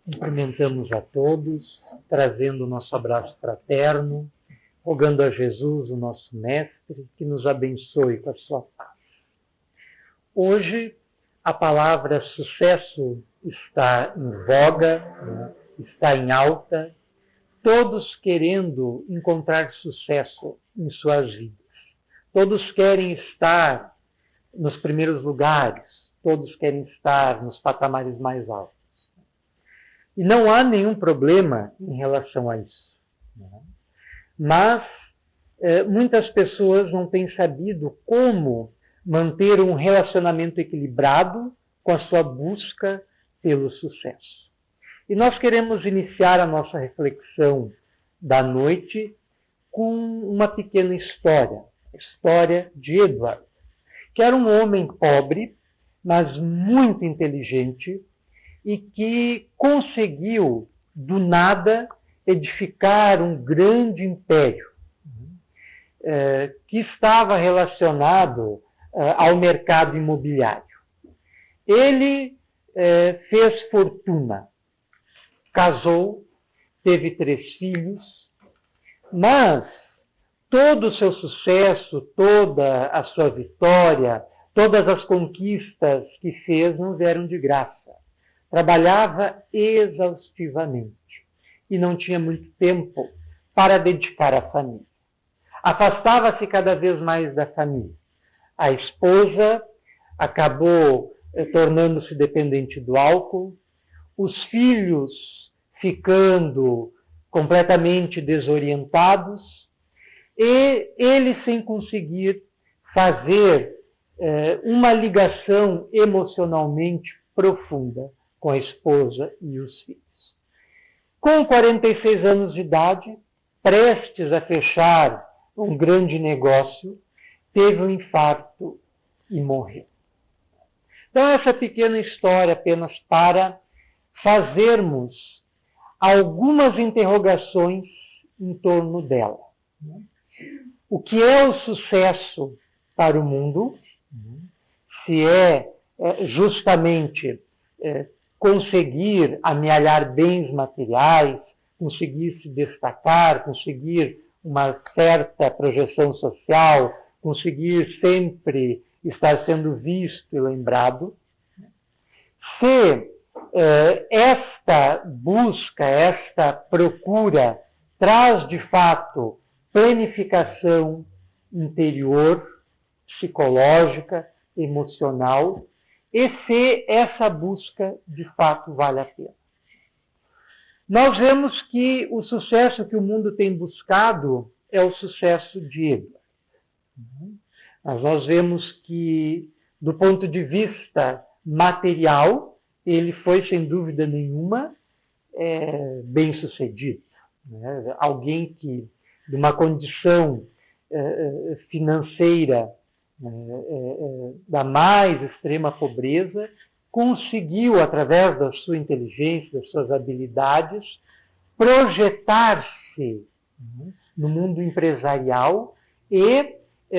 Cumprimentamos a todos, trazendo o nosso abraço fraterno, rogando a Jesus, o nosso Mestre, que nos abençoe com a sua paz. Hoje, a palavra sucesso está em voga, está em alta, todos querendo encontrar sucesso em suas vidas. Todos querem estar nos primeiros lugares, todos querem estar nos patamares mais altos. E não há nenhum problema em relação a isso. Mas muitas pessoas não têm sabido como manter um relacionamento equilibrado com a sua busca pelo sucesso. E nós queremos iniciar a nossa reflexão da noite com uma pequena história, a história de Edward, que era um homem pobre, mas muito inteligente, e que conseguiu, do nada, edificar um grande império, que estava relacionado ao mercado imobiliário. Ele fez fortuna, casou, teve 3 filhos, mas todo o seu sucesso, toda a sua vitória, todas as conquistas que fez não vieram de graça. Trabalhava exaustivamente e não tinha muito tempo para dedicar à família. Afastava-se cada vez mais da família. A esposa acabou tornando-se dependente do álcool, os filhos ficando completamente desorientados e ele sem conseguir fazer uma ligação emocionalmente profunda com a esposa e os filhos. Com 46 anos de idade, prestes a fechar um grande negócio, teve um infarto e morreu. Então, essa pequena história apenas para fazermos algumas interrogações em torno dela. O que é o sucesso para o mundo? Se é justamente conseguir amealhar bens materiais, conseguir se destacar, conseguir uma certa projeção social, conseguir sempre estar sendo visto e lembrado. Se esta busca, esta procura traz de fato planificação interior, psicológica, emocional, e se essa busca de fato vale a pena. Nós vemos que o sucesso que o mundo tem buscado é o sucesso de Edward. Mas nós vemos que, do ponto de vista material, ele foi, sem dúvida nenhuma, bem-sucedido. Alguém que, de uma condição financeira da mais extrema pobreza, conseguiu, através da sua inteligência, das suas habilidades, projetar-se no mundo empresarial e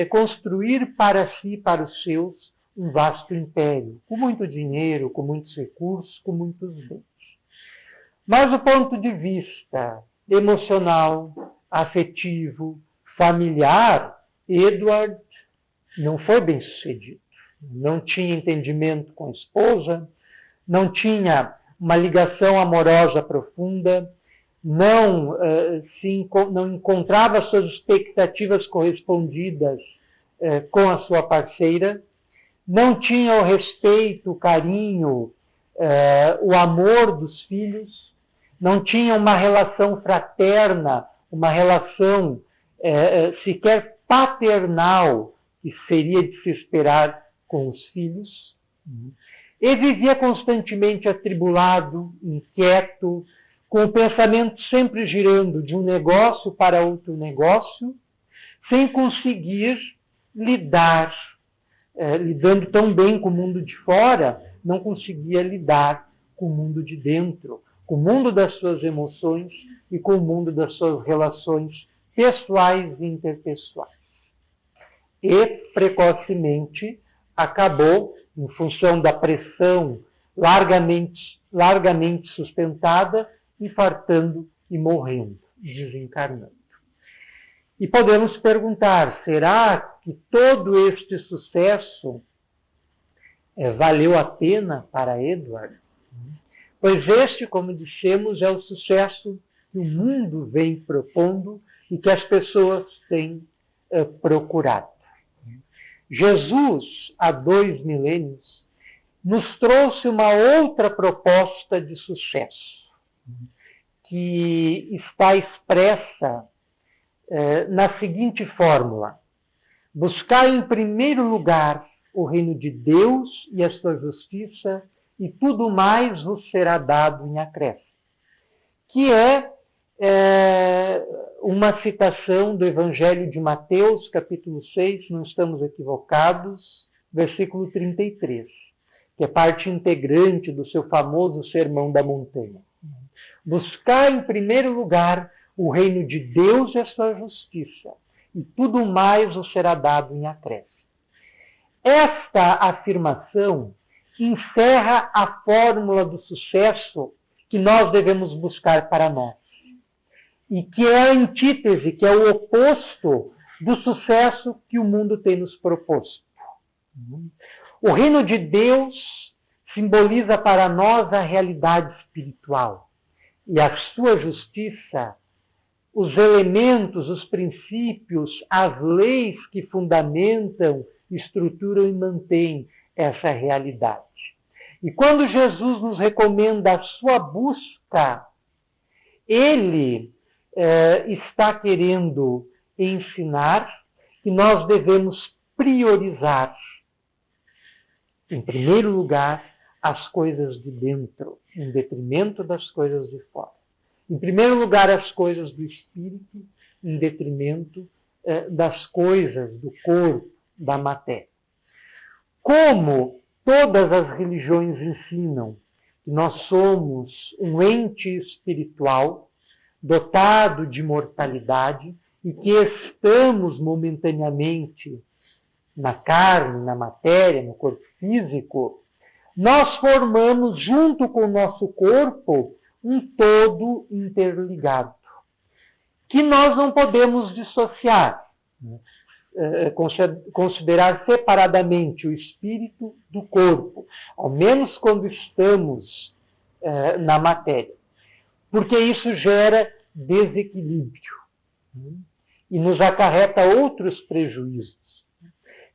construir para si, para os seus, um vasto império, com muito dinheiro, com muitos recursos, com muitos bens. Mas do ponto de vista emocional, afetivo, familiar, Edward não foi bem sucedido. Não tinha entendimento com a esposa, não tinha uma ligação amorosa profunda, não encontrava suas expectativas correspondidas com a sua parceira, não tinha o respeito, o carinho, o amor dos filhos, não tinha uma relação fraterna, uma relação sequer paternal, que seria de se esperar com os filhos, e vivia constantemente atribulado, inquieto, com o pensamento sempre girando de um negócio para outro negócio, sem conseguir lidando tão bem com o mundo de fora, não conseguia lidar com o mundo de dentro, com o mundo das suas emoções e com o mundo das suas relações pessoais e interpessoais. E, precocemente, acabou, em função da pressão largamente largamente sustentada, infartando e morrendo, desencarnando. E podemos perguntar, será que todo este sucesso valeu a pena para Edward? Pois este, como dissemos, é o sucesso que o mundo vem propondo e que as pessoas têm procurado. Jesus, há 2 milênios, nos trouxe uma outra proposta de sucesso, que está expressa na seguinte fórmula: buscar em primeiro lugar o reino de Deus e a sua justiça, e tudo mais vos será dado em acréscimo. Que é uma citação do Evangelho de Mateus, capítulo 6, não estamos equivocados, versículo 33, que é parte integrante do seu famoso Sermão da Montanha. Buscar em primeiro lugar o reino de Deus e a sua justiça, e tudo mais vos será dado em acréscimo. Esta afirmação encerra a fórmula do sucesso que nós devemos buscar para nós, e que é a antítese, que é o oposto do sucesso que o mundo tem nos proposto. O reino de Deus simboliza para nós a realidade espiritual, e a sua justiça, os elementos, os princípios, as leis que fundamentam, estruturam e mantêm essa realidade. E quando Jesus nos recomenda a sua busca, ele está querendo ensinar que nós devemos priorizar, em primeiro lugar, as coisas de dentro, em detrimento das coisas de fora. Em primeiro lugar, as coisas do espírito, em detrimento das coisas do corpo, da matéria. Como todas as religiões ensinam que nós somos um ente espiritual dotado de mortalidade e que estamos momentaneamente na carne, na matéria, no corpo físico, nós formamos, junto com o nosso corpo, um todo interligado, que nós não podemos dissociar, considerar separadamente o espírito do corpo, ao menos quando estamos na matéria, porque isso gera desequilíbrio e nos acarreta outros prejuízos.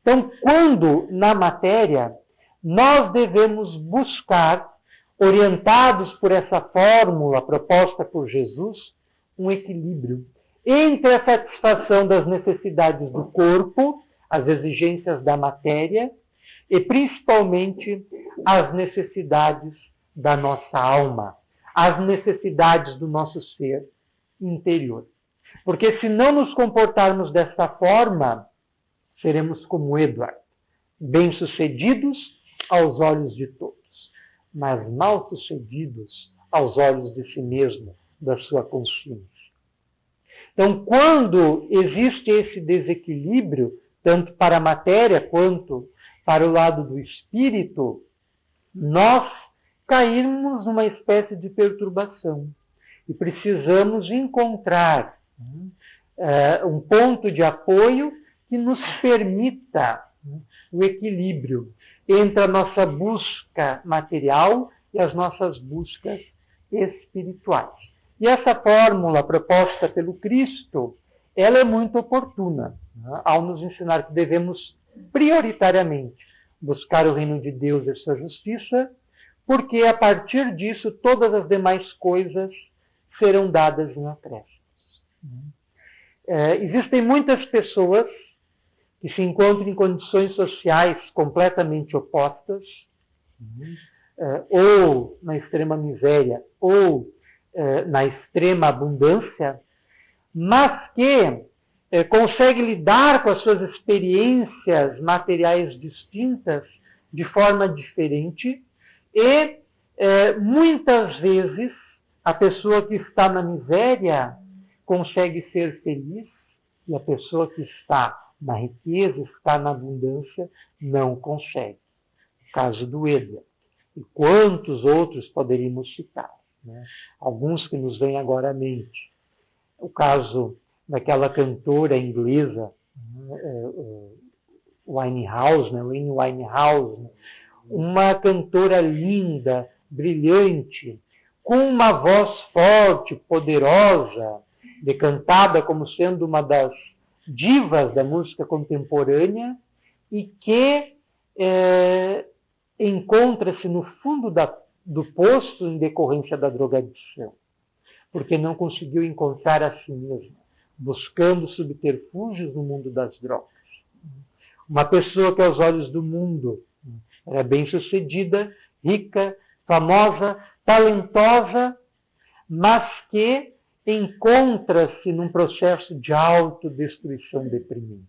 Então, quando na matéria, nós devemos buscar, orientados por essa fórmula proposta por Jesus, um equilíbrio entre a satisfação das necessidades do corpo, as exigências da matéria, e principalmente as necessidades da nossa alma, as necessidades do nosso ser interior. Porque se não nos comportarmos dessa forma, seremos como Edward, bem-sucedidos aos olhos de todos, mas mal-sucedidos aos olhos de si mesmo, da sua consciência. Então, quando existe esse desequilíbrio, tanto para a matéria quanto para o lado do espírito, nós caímos numa espécie de perturbação e precisamos encontrar um ponto de apoio que nos permita o equilíbrio entre a nossa busca material e as nossas buscas espirituais. E essa fórmula proposta pelo Cristo, ela é muito oportuna, ao nos ensinar que devemos prioritariamente buscar o reino de Deus e a sua justiça, porque a partir disso todas as demais coisas serão dadas em acréscimos. Existem muitas pessoas que se encontram em condições sociais completamente opostas, ou na extrema miséria, ou na extrema abundância, mas que consegue lidar com as suas experiências materiais distintas de forma diferente e muitas vezes a pessoa que está na miséria consegue ser feliz e a pessoa que está na riqueza, está na abundância, não consegue. O caso do Edward. E quantos outros poderíamos citar, né? Alguns que nos vêm agora à mente. O caso daquela cantora inglesa, Winehouse, né? Amy Winehouse, né? Uma cantora linda, brilhante, com uma voz forte, poderosa, decantada como sendo uma das divas da música contemporânea e que encontra-se no fundo do poço em decorrência da drogadição, porque não conseguiu encontrar a si mesma, buscando subterfúgios no mundo das drogas. Uma pessoa que aos olhos do mundo era bem-sucedida, rica, famosa, talentosa, mas que encontra-se num processo de autodestruição deprimente.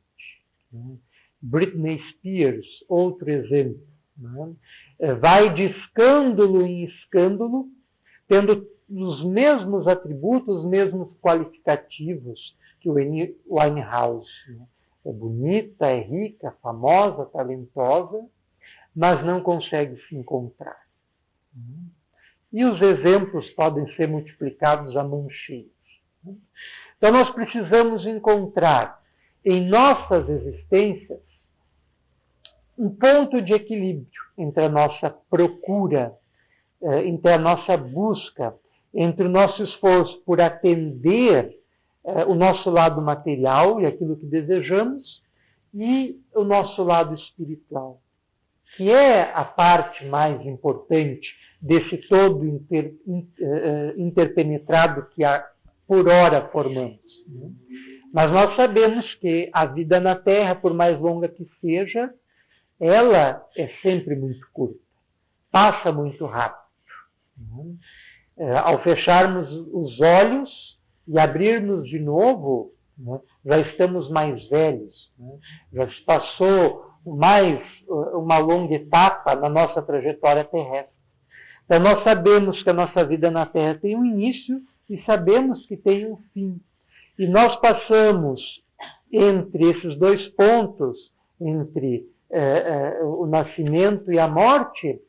Britney Spears, outro exemplo, vai de escândalo em escândalo, tendo os mesmos atributos, os mesmos qualificativos que o Winehouse. É bonita, é rica, famosa, talentosa, mas não consegue se encontrar. E os exemplos podem ser multiplicados a mão cheia. Então nós precisamos encontrar em nossas existências um ponto de equilíbrio entre a nossa procura, entre a nossa busca, entre o nosso esforço por atender o nosso lado material e aquilo que desejamos, e o nosso lado espiritual, que é a parte mais importante desse todo interpenetrado que por hora formamos. Mas nós sabemos que a vida na Terra, por mais longa que seja, ela é sempre muito curta, passa muito rápido. Ao fecharmos os olhos e abrirmos de novo, já estamos mais velhos, já se passou mais uma longa etapa na nossa trajetória terrestre. Então nós sabemos que a nossa vida na Terra tem um início e sabemos que tem um fim. E nós passamos entre esses dois pontos, entre o nascimento e a morte,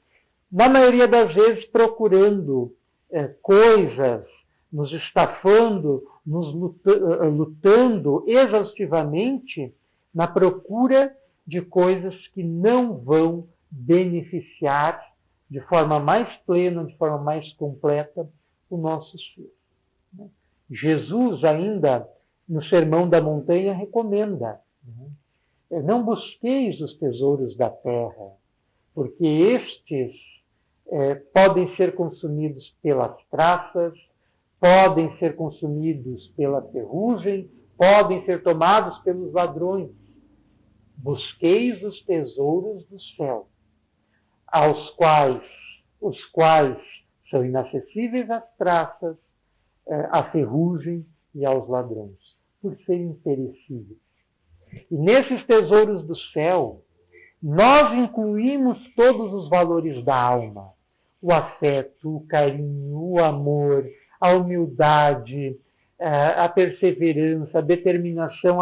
na maioria das vezes procurando coisas, nos estafando, nos lutando exaustivamente na procura de coisas que não vão beneficiar de forma mais plena, de forma mais completa, o nosso ser. Jesus ainda, no Sermão da Montanha, recomenda: não busqueis os tesouros da terra, porque estes podem ser consumidos pelas traças, podem ser consumidos pela ferrugem, podem ser tomados pelos ladrões. Busqueis os tesouros do céu, os quais são inacessíveis às traças, à ferrugem e aos ladrões, por serem perecíveis. E nesses tesouros do céu, nós incluímos todos os valores da alma: o afeto, o carinho, o amor, a humildade, a perseverança, a determinação,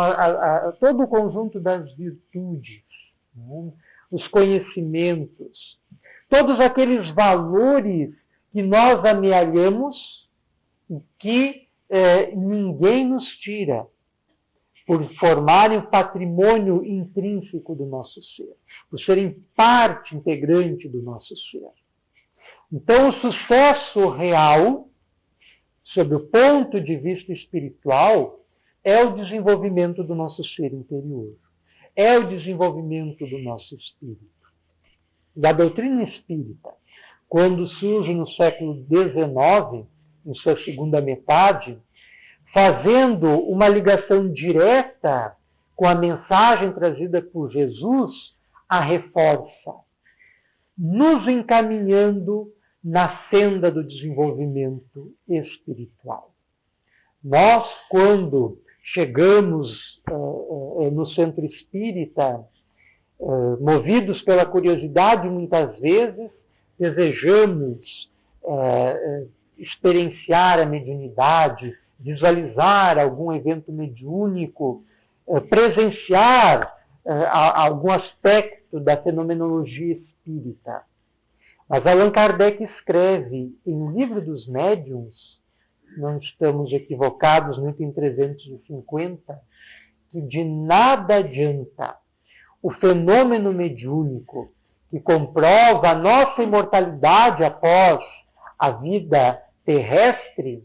todo o conjunto das virtudes, os conhecimentos, todos aqueles valores que nós amealhamos e que ninguém nos tira, por formarem o patrimônio intrínseco do nosso ser, por serem parte integrante do nosso ser. Então, o sucesso real, sob o ponto de vista espiritual, é o desenvolvimento do nosso ser interior, é o desenvolvimento do nosso espírito. Da doutrina espírita, quando surge no século XIX, em sua segunda metade, fazendo uma ligação direta com a mensagem trazida por Jesus, a reforça, nos encaminhando na senda do desenvolvimento espiritual. Nós, quando chegamos no centro espírita, movidos pela curiosidade, muitas vezes desejamos experienciar a mediunidade, visualizar algum evento mediúnico, presenciar algum aspecto da fenomenologia espírita. Mas Allan Kardec escreve em O Livro dos Médiuns, não estamos equivocados, no item 350, que de nada adianta o fenômeno mediúnico que comprova a nossa imortalidade após a vida terrestre,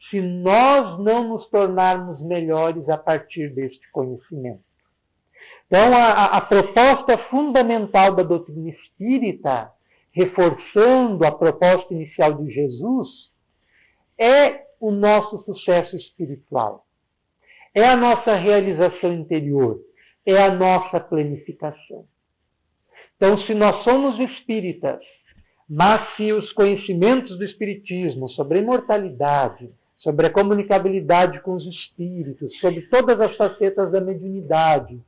se nós não nos tornarmos melhores a partir deste conhecimento. Então, a proposta fundamental da doutrina espírita, reforçando a proposta inicial de Jesus, é o nosso sucesso espiritual, é a nossa realização interior, é a nossa planificação. Então, se nós somos espíritas, mas se os conhecimentos do espiritismo sobre a imortalidade, sobre a comunicabilidade com os espíritos, sobre todas as facetas da mediunidade,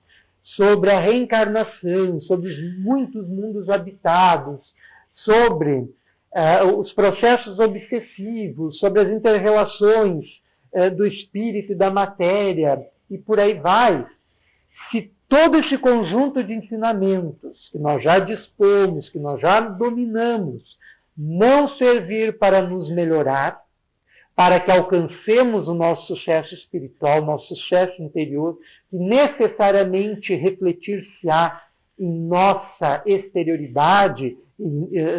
sobre a reencarnação, sobre os muitos mundos habitados, sobre os processos obsessivos, sobre as interrelações do espírito e da matéria, e por aí vai. Se todo esse conjunto de ensinamentos que nós já dispomos, que nós já dominamos, não servir para nos melhorar, para que alcancemos o nosso sucesso espiritual, nosso sucesso interior, que necessariamente refletir-se-á em nossa exterioridade,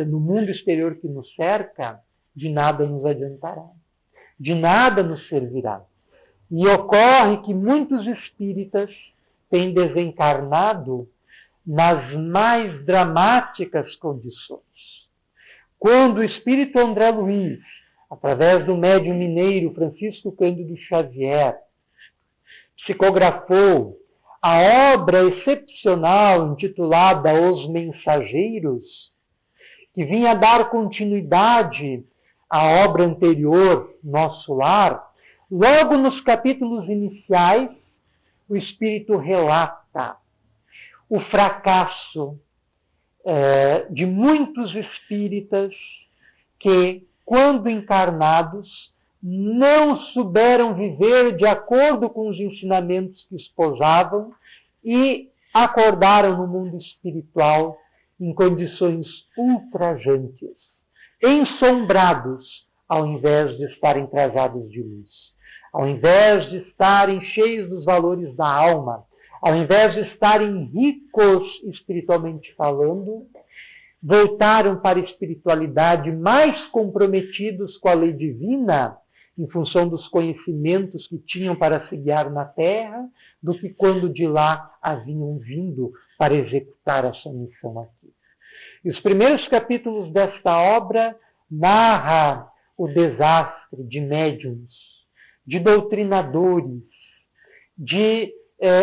no mundo exterior que nos cerca, de nada nos adiantará, de nada nos servirá. E ocorre que muitos espíritas têm desencarnado nas mais dramáticas condições. Quando o espírito André Luiz, através do médium mineiro Francisco Cândido Xavier, psicografou a obra excepcional intitulada Os Mensageiros, que vinha dar continuidade à obra anterior, Nosso Lar, logo nos capítulos iniciais, o Espírito relata o fracasso de muitos espíritas que, quando encarnados, não souberam viver de acordo com os ensinamentos que esposavam e acordaram no mundo espiritual em condições ultrajantes, ensombrados, ao invés de estarem trajados de luz, ao invés de estarem cheios dos valores da alma, ao invés de estarem ricos espiritualmente falando, voltaram para a espiritualidade mais comprometidos com a lei divina, em função dos conhecimentos que tinham para se guiar na terra, do que quando de lá haviam vindo para executar a sua missão aqui. E os primeiros capítulos desta obra narram o desastre de médiuns, de doutrinadores, de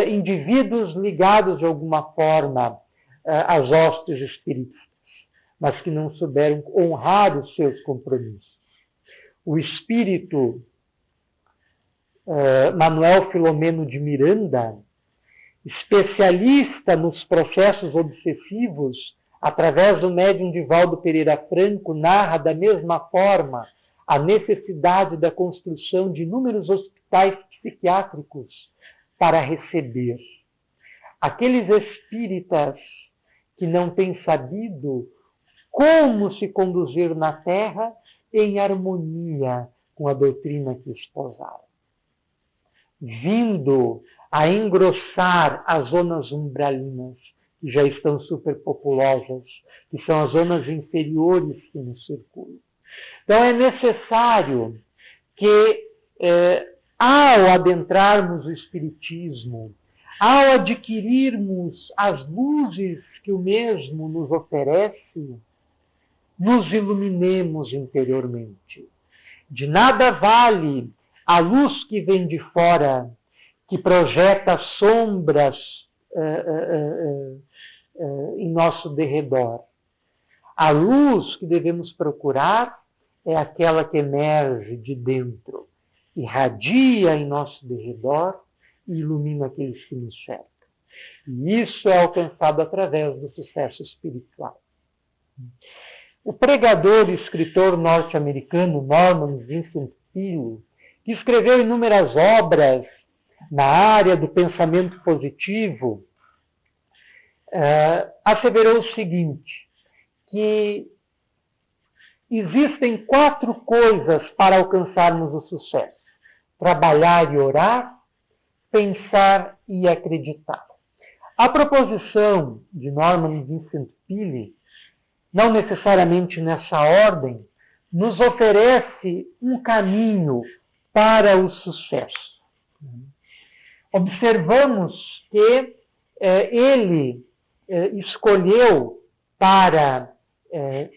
indivíduos ligados de alguma forma às hostes espíritas, mas que não souberam honrar os seus compromissos. O espírito Manuel Filomeno de Miranda, especialista nos processos obsessivos, através do médium Divaldo Pereira Franco, narra da mesma forma a necessidade da construção de inúmeros hospitais psiquiátricos para receber aqueles espíritas que não têm sabido como se conduzir na Terra em harmonia com a doutrina que esposaram, vindo a engrossar as zonas umbralinas, que já estão superpopulosas, que são as zonas inferiores que nos circulam. Então é necessário que, ao adentrarmos o Espiritismo, ao adquirirmos as luzes que o mesmo nos oferece, nos iluminemos interiormente. De nada vale a luz que vem de fora, que projeta sombras em nosso derredor. A luz que devemos procurar é aquela que emerge de dentro, irradia em nosso derredor e ilumina aqueles que nos cercam. E isso é alcançado através do sucesso espiritual. O pregador e escritor norte-americano Norman Vincent Peale, que escreveu inúmeras obras na área do pensamento positivo, asseverou o seguinte, que existem 4 coisas para alcançarmos o sucesso: trabalhar e orar, pensar e acreditar. A proposição de Norman Vincent Peale, não necessariamente nessa ordem, nos oferece um caminho para o sucesso. Observamos que ele escolheu para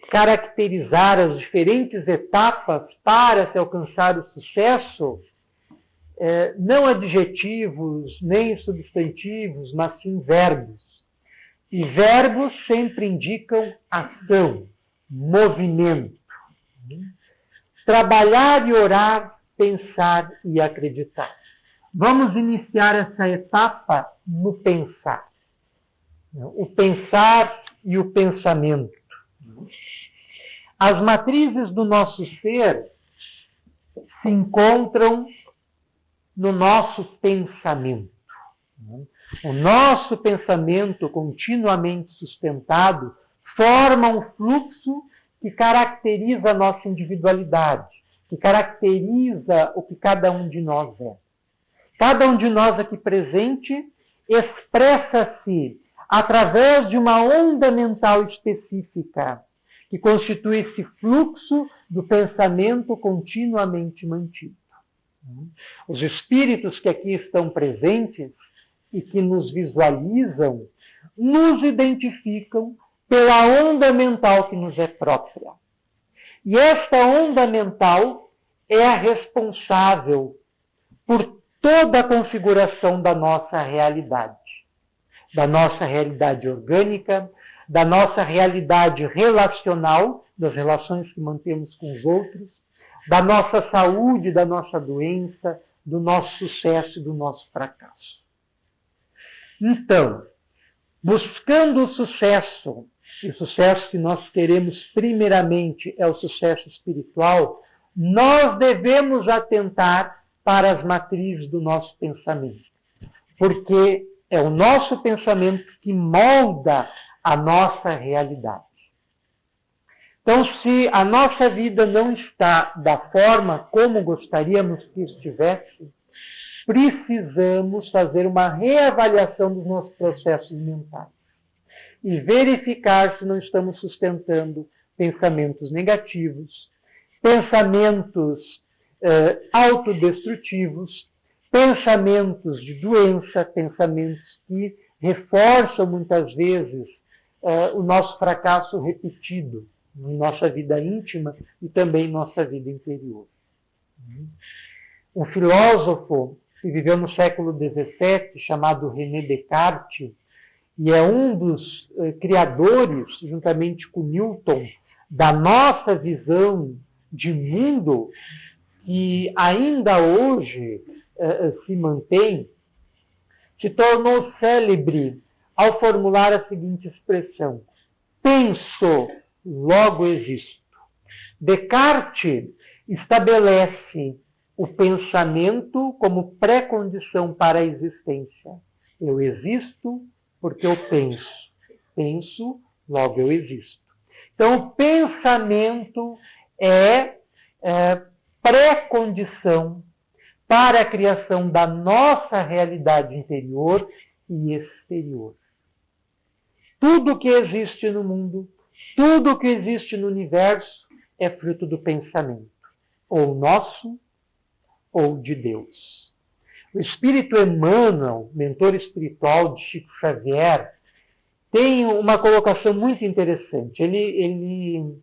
caracterizar as diferentes etapas para se alcançar o sucesso, não adjetivos nem substantivos, mas sim verbos. E verbos sempre indicam ação, movimento. Trabalhar e orar, pensar e acreditar. Vamos iniciar essa etapa no pensar. O pensar e o pensamento. As matrizes do nosso ser se encontram no nosso pensamento. O nosso pensamento continuamente sustentado forma um fluxo que caracteriza a nossa individualidade, que caracteriza o que cada um de nós é. Cada um de nós aqui presente expressa-se através de uma onda mental específica, que constitui esse fluxo do pensamento continuamente mantido. Os espíritos que aqui estão presentes e que nos visualizam, nos identificam pela onda mental que nos é própria. E esta onda mental é a responsável por toda a configuração da nossa realidade orgânica, da nossa realidade relacional, das relações que mantemos com os outros, da nossa saúde, da nossa doença, do nosso sucesso e do nosso fracasso. Então, buscando o sucesso, e o sucesso que nós queremos primeiramente é o sucesso espiritual, nós devemos atentar para as matrizes do nosso pensamento, porque é o nosso pensamento que molda a nossa realidade. Então, se a nossa vida não está da forma como gostaríamos que estivesse, precisamos fazer uma reavaliação dos nossos processos mentais e verificar se não estamos sustentando pensamentos negativos, pensamentos autodestrutivos, pensamentos de doença, pensamentos que reforçam muitas vezes o nosso fracasso repetido em nossa vida íntima e também em nossa vida interior. Um filósofo que viveu no século XVII, chamado René Descartes, e é um dos criadores, juntamente com Newton, da nossa visão de mundo, que ainda hoje se mantém, se tornou célebre ao formular a seguinte expressão: penso, logo existo. Descartes estabelece o pensamento como pré-condição para a existência. Eu existo porque eu penso. Penso, logo eu existo. Então, o pensamento é pré-condição para a criação da nossa realidade interior e exterior. Tudo que existe no mundo, tudo que existe no universo é fruto do pensamento, ou nosso, ou de Deus. O espírito Emmanuel, mentor espiritual de Chico Xavier, tem uma colocação muito interessante. Ele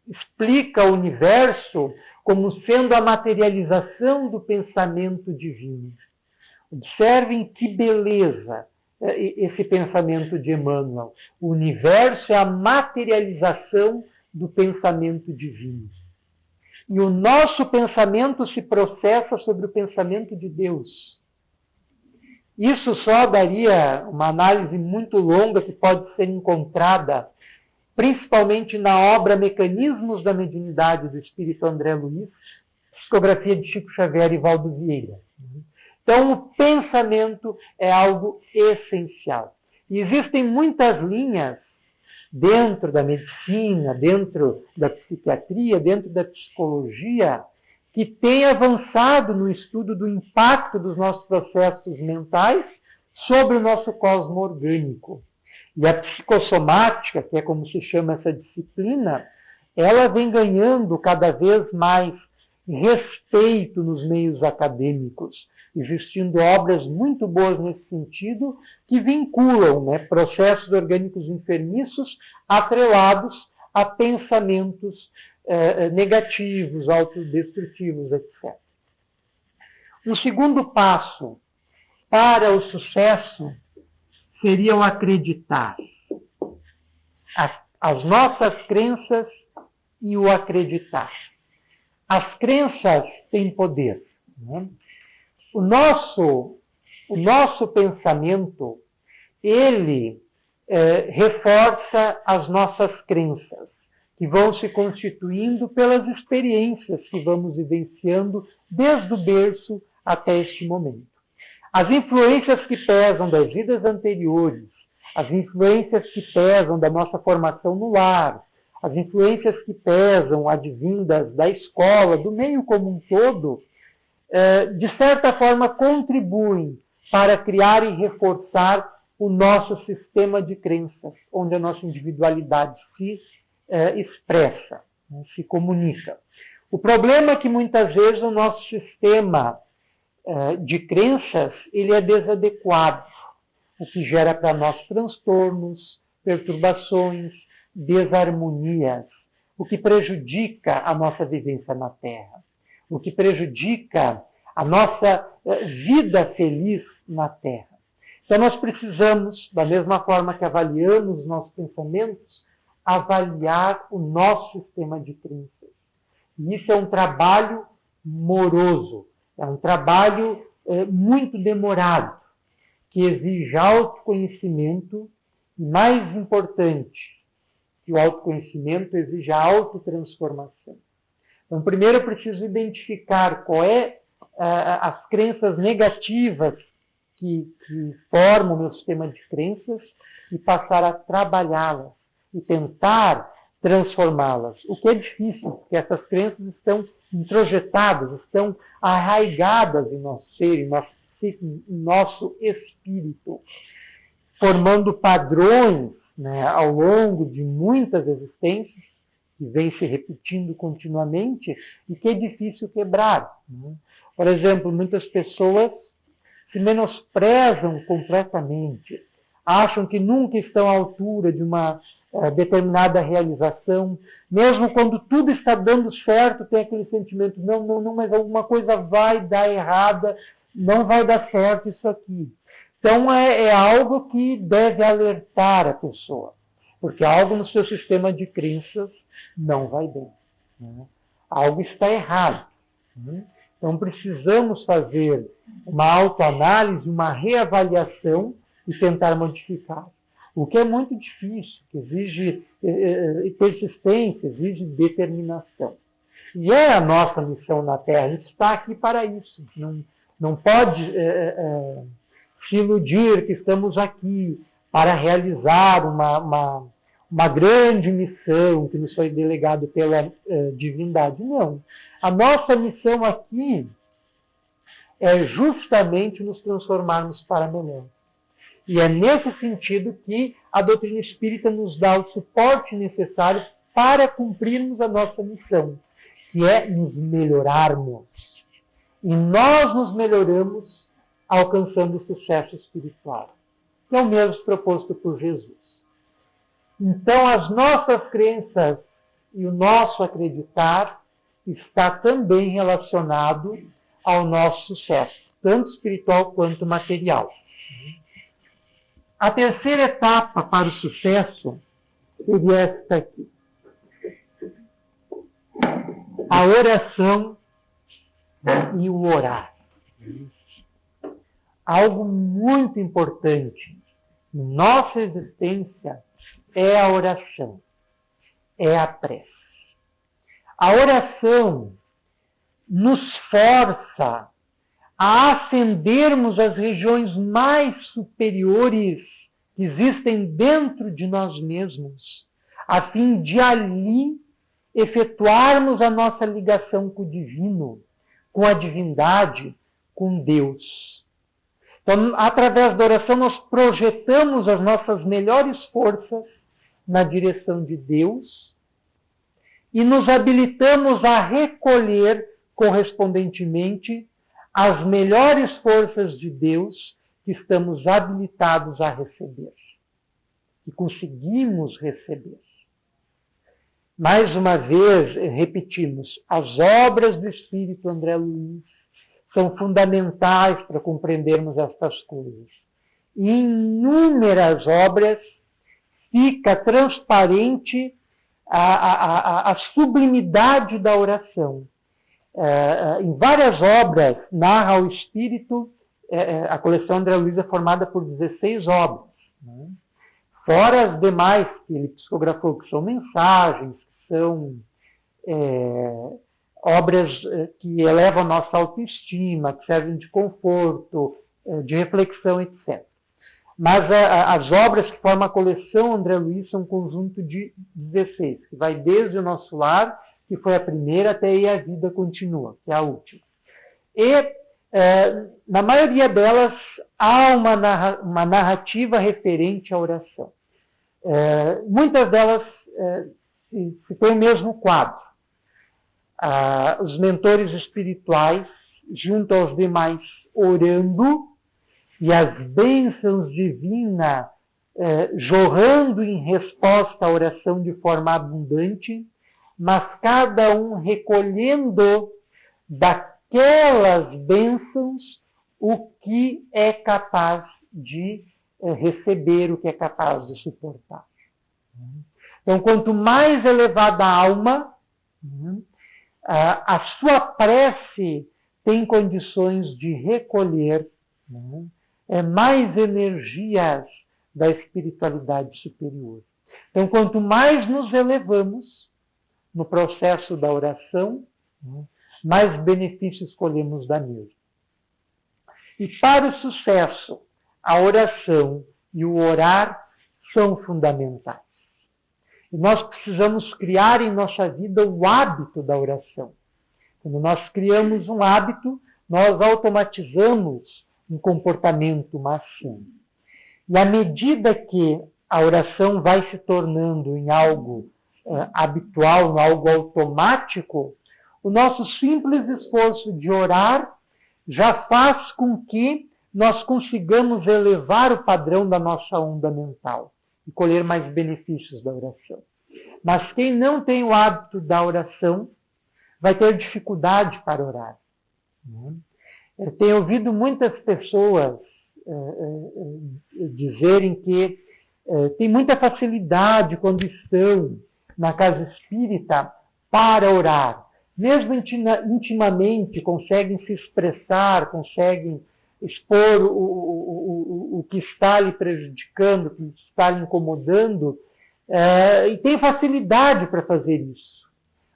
explica o universo como sendo a materialização do pensamento divino. Observem que beleza esse pensamento de Emmanuel. O universo é a materialização do pensamento divino. E o nosso pensamento se processa sobre o pensamento de Deus. Isso só daria uma análise muito longa que pode ser encontrada principalmente na obra Mecanismos da Mediunidade do Espírito André Luiz, psicografia de Chico Xavier e Valdo Vieira. Então, o pensamento é algo essencial. E existem muitas linhas dentro da medicina, dentro da psiquiatria, dentro da psicologia, que têm avançado no estudo do impacto dos nossos processos mentais sobre o nosso cosmo orgânico. E a psicossomática, que é como se chama essa disciplina, ela vem ganhando cada vez mais respeito nos meios acadêmicos, existindo obras muito boas nesse sentido, que vinculam, né, processos orgânicos enfermiços atrelados a pensamentos negativos, autodestrutivos, etc. O segundo passo para o sucesso seria o acreditar. As nossas crenças e o acreditar. As crenças têm poder, né? O nosso pensamento, ele reforça as nossas crenças, que vão se constituindo pelas experiências que vamos vivenciando desde o berço até este momento. As influências que pesam das vidas anteriores, as influências que pesam da nossa formação no lar, as influências que pesam advindas da escola, do meio como um todo, de certa forma contribuem para criar e reforçar o nosso sistema de crenças, onde a nossa individualidade se expressa, né, se comunica. O problema é que muitas vezes o nosso sistema de crenças ele é desadequado, o que gera para nós transtornos, perturbações, desarmonias, o que prejudica a nossa vivência na Terra, o que prejudica a nossa vida feliz na Terra. Então nós precisamos, da mesma forma que avaliamos os nossos pensamentos, avaliar o nosso sistema de crenças. E isso é um trabalho moroso, é um trabalho muito demorado, que exige autoconhecimento e, mais importante que o autoconhecimento, exige a autotransformação. Então, primeiro eu preciso identificar qual é as crenças negativas que formam o meu sistema de crenças e passar a trabalhá-las e tentar transformá-las. O que é difícil, porque essas crenças estão introjetadas, estão arraigadas em nosso ser, em nosso espírito, formando padrões, né, ao longo de muitas existências, que vem se repetindo continuamente e que é difícil quebrar, né? Por exemplo, muitas pessoas se menosprezam completamente, acham que nunca estão à altura de uma determinada realização, mesmo quando tudo está dando certo, tem aquele sentimento, não, mas alguma coisa vai dar errada, não vai dar certo isso aqui. Então é algo que deve alertar a pessoa, porque algo no seu sistema de crenças não vai bem, né? Algo está errado, né? Então precisamos fazer uma autoanálise, uma reavaliação e tentar modificar. O que é muito difícil, que exige persistência, exige determinação. E é a nossa missão na Terra, a gente está aqui para isso. Não pode se iludir que estamos aqui para realizar uma grande missão que nos foi delegada pela divindade. Não. A nossa missão aqui é justamente nos transformarmos para melhor. E é nesse sentido que a doutrina espírita nos dá o suporte necessário para cumprirmos a nossa missão, que é nos melhorarmos. E nós nos melhoramos alcançando o sucesso espiritual, que é o mesmo proposto por Jesus. Então, as nossas crenças e o nosso acreditar está também relacionado ao nosso sucesso, tanto espiritual quanto material. A terceira etapa para o sucesso seria esta aqui. A oração e o orar. Algo muito importante em nossa existência é a oração, é a prece. A oração nos força a ascendermos às regiões mais superiores que existem dentro de nós mesmos, a fim de ali efetuarmos a nossa ligação com o divino, com a divindade, com Deus. Então, através da oração, nós projetamos as nossas melhores forças na direção de Deus e nos habilitamos a recolher correspondentemente as melhores forças de Deus que estamos habilitados a receber, que conseguimos receber. Mais uma vez, repetimos, as obras do Espírito André Luiz são fundamentais para compreendermos estas coisas. E em inúmeras obras fica transparente a sublimidade da oração. Em várias obras narra o Espírito, a coleção André Luiz é formada por 16 obras, né? Fora as demais que ele psicografou, que são mensagens, que são obras que elevam a nossa autoestima, que servem de conforto, de reflexão, etc. Mas as obras que formam a coleção André Luiz são um conjunto de 16, que vai desde o Nosso Lar, que foi a primeira, até aí a vida continua, que é a última. E, na maioria delas, há uma narrativa referente à oração. Muitas delas se tem o mesmo quadro. Os mentores espirituais, junto aos demais, orando, e as bênçãos divinas jorrando em resposta à oração de forma abundante, mas cada um recolhendo daquelas bênçãos o que é capaz de receber, o que é capaz de suportar. Então, quanto mais elevada a alma, a sua prece tem condições de recolher mais energias da espiritualidade superior. Então, quanto mais nos elevamos no processo da oração, mais benefícios colhemos da mesma. E para o sucesso, a oração e o orar são fundamentais. E nós precisamos criar em nossa vida o hábito da oração. Quando nós criamos um hábito, nós automatizamos um comportamento, uma ação. E à medida que a oração vai se tornando em algo habitual, em algo automático, o nosso simples esforço de orar já faz com que nós consigamos elevar o padrão da nossa onda mental e colher mais benefícios da oração. Mas quem não tem o hábito da oração vai ter dificuldade para orar. Eu tenho ouvido muitas pessoas dizerem que têm muita facilidade quando estão na casa espírita para orar. Mesmo intimamente conseguem se expressar, conseguem expor o que está lhe prejudicando, o que está lhe incomodando, e tem facilidade para fazer isso.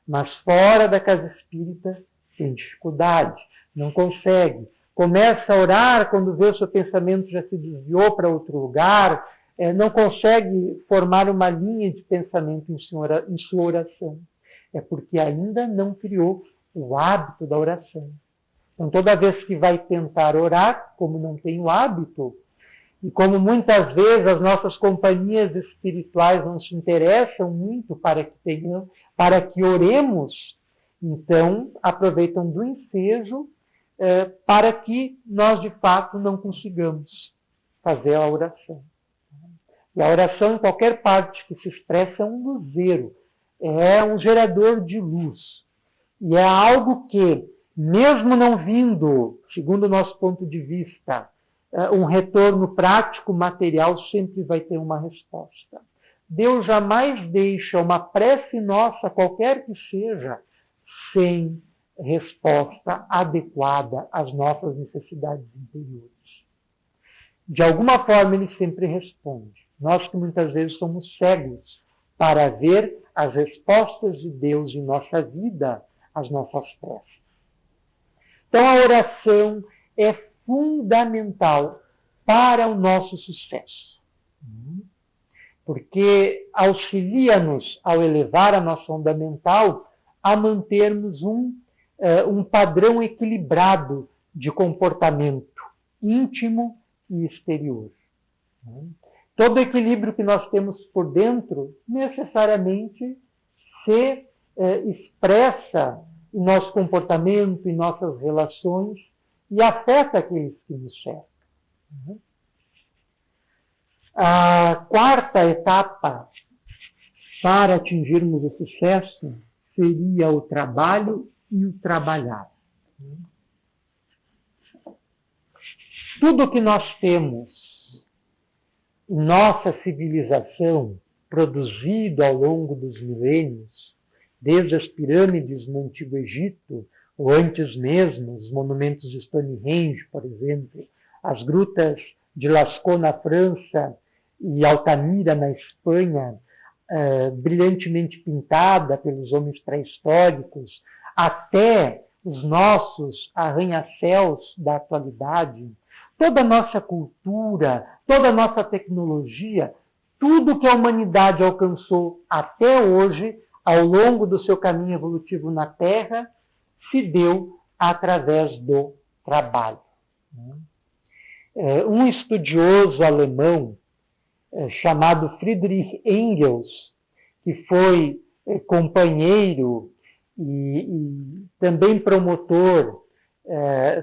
Mas fora da casa espírita tem dificuldade, não consegue. Começa a orar quando vê o seu pensamento já se desviou para outro lugar, não consegue formar uma linha de pensamento em sua oração. É porque ainda não criou o hábito da oração. Então, toda vez que vai tentar orar, como não tem o hábito, e como muitas vezes as nossas companhias espirituais não se interessam muito para que oremos, então aproveitam do ensejo para que nós, de fato, não consigamos fazer a oração. E a oração, em qualquer parte que se expressa, é um luzeiro, é um gerador de luz. E é algo que, mesmo não vindo, segundo o nosso ponto de vista, um retorno prático, material, sempre vai ter uma resposta. Deus jamais deixa uma prece nossa, qualquer que seja, sem resposta adequada às nossas necessidades interiores. De alguma forma, Ele sempre responde. Nós que muitas vezes somos cegos para ver as respostas de Deus em nossa vida, às nossas preces. Então, a oração é fundamental para o nosso sucesso. Porque auxilia-nos, ao elevar a nossa onda mental, a mantermos um padrão equilibrado de comportamento íntimo e exterior. Todo equilíbrio que nós temos por dentro necessariamente se expressa em nosso comportamento, em nossas relações e afeta aqueles que nos cercam. A quarta etapa para atingirmos o sucesso seria o trabalho e o trabalhar. Tudo que nós temos em nossa civilização, produzido ao longo dos milênios, desde as pirâmides no Antigo Egito, ou antes mesmo, os monumentos de Stonehenge, por exemplo, as grutas de Lascaux na França e Altamira na Espanha, brilhantemente pintada pelos homens pré-históricos, até os nossos arranha-céus da atualidade, toda a nossa cultura, toda a nossa tecnologia, tudo que a humanidade alcançou até hoje, ao longo do seu caminho evolutivo na Terra, se deu através do trabalho. Um estudioso alemão chamado Friedrich Engels, que foi companheiro e também promotor,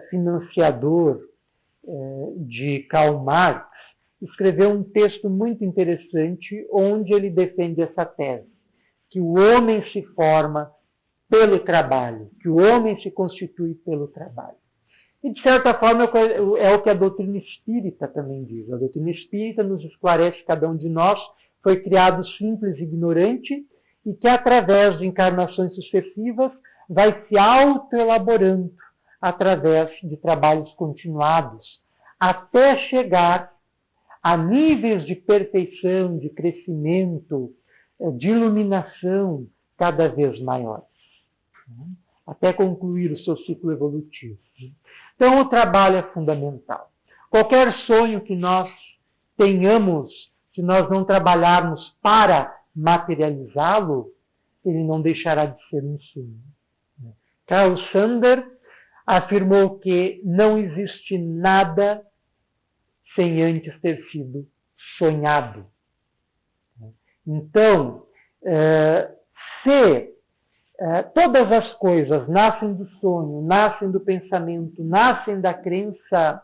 financiador de Karl Marx, escreveu um texto muito interessante onde ele defende essa tese, que o homem se forma pelo trabalho, que o homem se constitui pelo trabalho. E, de certa forma, é o que a doutrina espírita também diz. A doutrina espírita nos esclarece que cada um de nós foi criado simples e ignorante e que, através de encarnações sucessivas, vai se autoelaborando através de trabalhos continuados, até chegar a níveis de perfeição, de crescimento, de iluminação cada vez maiores, até concluir o seu ciclo evolutivo. Então, o trabalho é fundamental. Qualquer sonho que nós tenhamos, se nós não trabalharmos para materializá-lo, ele não deixará de ser um sonho. Carl Sander afirmou que não existe nada sem antes ter sido sonhado. Então, se todas as coisas nascem do sonho, nascem do pensamento, nascem da crença,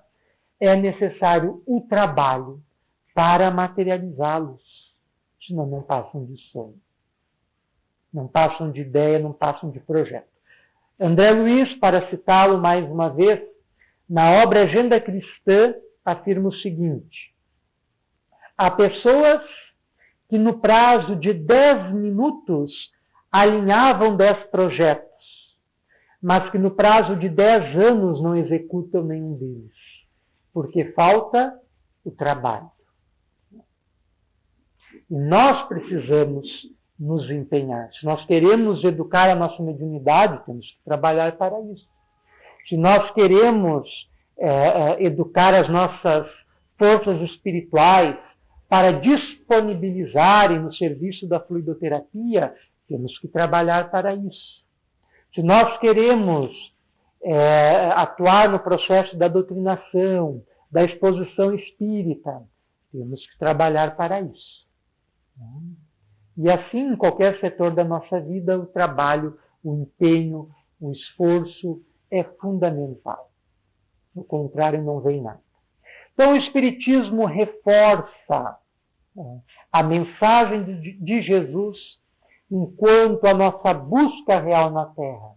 é necessário o trabalho para materializá-los. Senão não passam de sonho. Não passam de ideia, não passam de projeto. André Luiz, para citá-lo mais uma vez, na obra Agenda Cristã, afirma o seguinte: há pessoas que no prazo de 10 minutos alinhavam 10 projetos, mas que no prazo de 10 anos não executam nenhum deles, porque falta o trabalho. E nós precisamos nos empenhar. Se nós queremos educar a nossa mediunidade, temos que trabalhar para isso. Se nós queremos educar as nossas forças espirituais para disponibilizarem no serviço da fluidoterapia, temos que trabalhar para isso. Se nós queremos atuar no processo da doutrinação, da exposição espírita, temos que trabalhar para isso. E assim, em qualquer setor da nossa vida, o trabalho, o empenho, o esforço é fundamental. Do contrário, não vem nada. Então, o Espiritismo reforça a mensagem de Jesus enquanto a nossa busca real na Terra,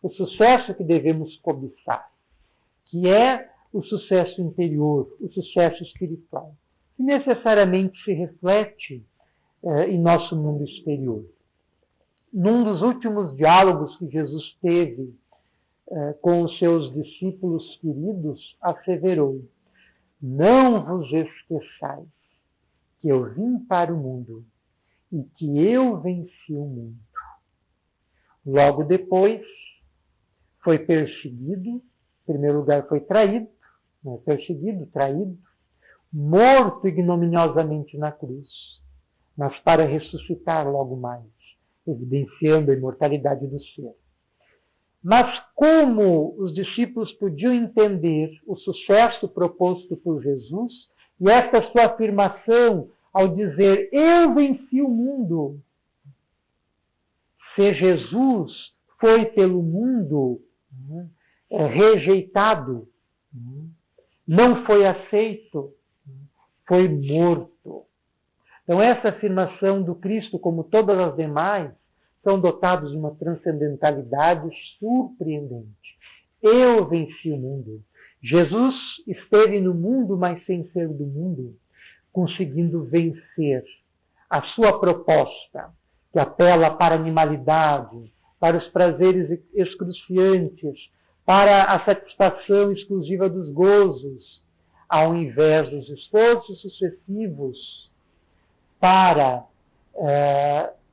o sucesso que devemos cobiçar, que é o sucesso interior, o sucesso espiritual, que necessariamente se reflete em nosso mundo exterior. Num dos últimos diálogos que Jesus teve com os seus discípulos queridos, asseverou: não vos esqueçais que eu vim para o mundo e que eu venci o mundo. Logo depois, foi perseguido, em primeiro lugar foi traído, perseguido, traído, morto ignominiosamente na cruz, mas para ressuscitar logo mais, evidenciando a imortalidade do ser. Mas como os discípulos podiam entender o sucesso proposto por Jesus e esta sua afirmação ao dizer, eu venci o mundo, se Jesus foi pelo mundo rejeitado, não foi aceito, foi morto. Então essa afirmação do Cristo, como todas as demais, são dotados de uma transcendentalidade surpreendente. Eu venci o mundo. Jesus esteve no mundo, mas sem ser do mundo, conseguindo vencer a sua proposta, que apela para a animalidade, para os prazeres excruciantes, para a satisfação exclusiva dos gozos, ao invés dos esforços sucessivos para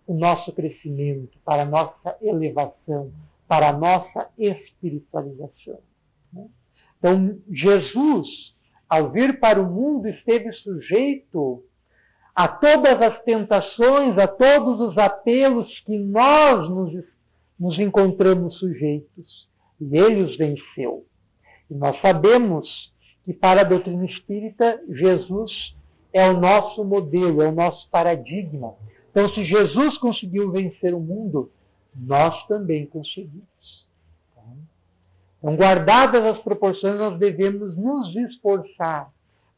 o nosso crescimento, para a nossa elevação, para a nossa espiritualização. Então, Jesus, ao vir para o mundo, esteve sujeito a todas as tentações, a todos os apelos que nós nos encontramos sujeitos. E ele os venceu. E nós sabemos que para a doutrina espírita, Jesus é o nosso modelo, é o nosso paradigma. Então, se Jesus conseguiu vencer o mundo, nós também conseguimos. Então, guardadas as proporções, nós devemos nos esforçar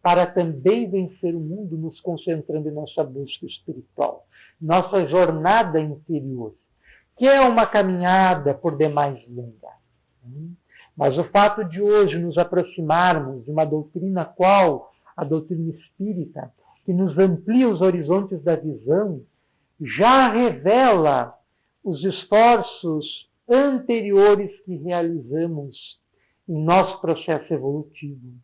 para também vencer o mundo, nos concentrando em nossa busca espiritual, nossa jornada interior, que é uma caminhada por demais longa. Mas o fato de hoje nos aproximarmos de uma doutrina qual a doutrina espírita, que nos amplia os horizontes da visão, já revela os esforços anteriores que realizamos em nosso processo evolutivo,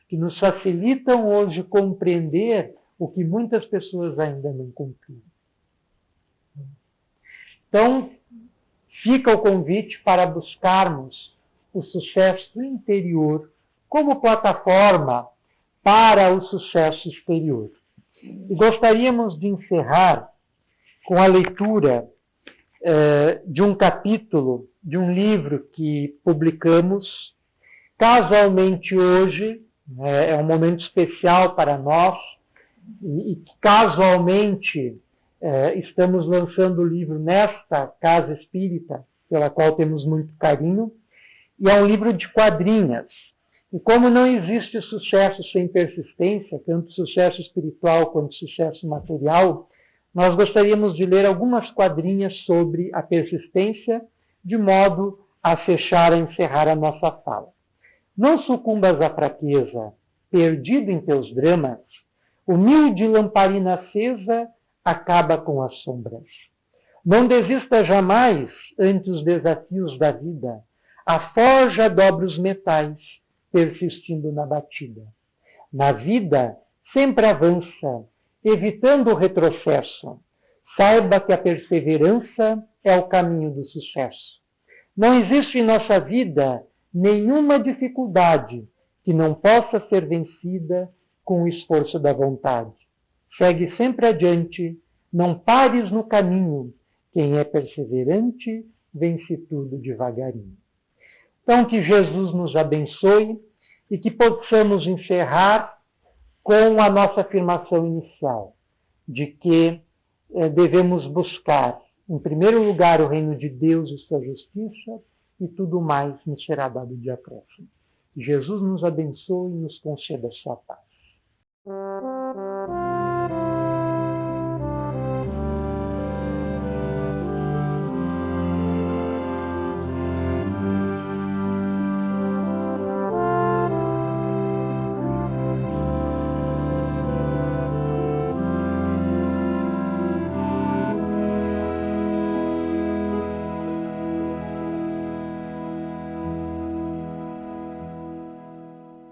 que nos facilitam hoje compreender o que muitas pessoas ainda não compreendem. Então, fica o convite para buscarmos o sucesso interior como plataforma para o sucesso exterior. E gostaríamos de encerrar com a leitura de um capítulo de um livro que publicamos casualmente hoje, é um momento especial para nós, e casualmente estamos lançando o livro nesta casa espírita, pela qual temos muito carinho, e é um livro de quadrinhas. E como não existe sucesso sem persistência, tanto sucesso espiritual quanto sucesso material, nós gostaríamos de ler algumas quadrinhas sobre a persistência, de modo a fechar, a encerrar a nossa fala. Não sucumbas à fraqueza, perdido em teus dramas, humilde lamparina acesa acaba com as sombras. Não desista jamais ante os desafios da vida, a forja dobra os metais, persistindo na batida. Na vida, sempre avança, evitando o retrocesso. Saiba que a perseverança é o caminho do sucesso. Não existe em nossa vida nenhuma dificuldade que não possa ser vencida com o esforço da vontade. Segue sempre adiante, não pares no caminho. Quem é perseverante, vence tudo devagarinho. Então, que Jesus nos abençoe e que possamos encerrar com a nossa afirmação inicial, de que devemos buscar, em primeiro lugar, o reino de Deus e sua justiça, e tudo mais nos será dado de acréscimo. Jesus nos abençoe e nos conceda a sua paz.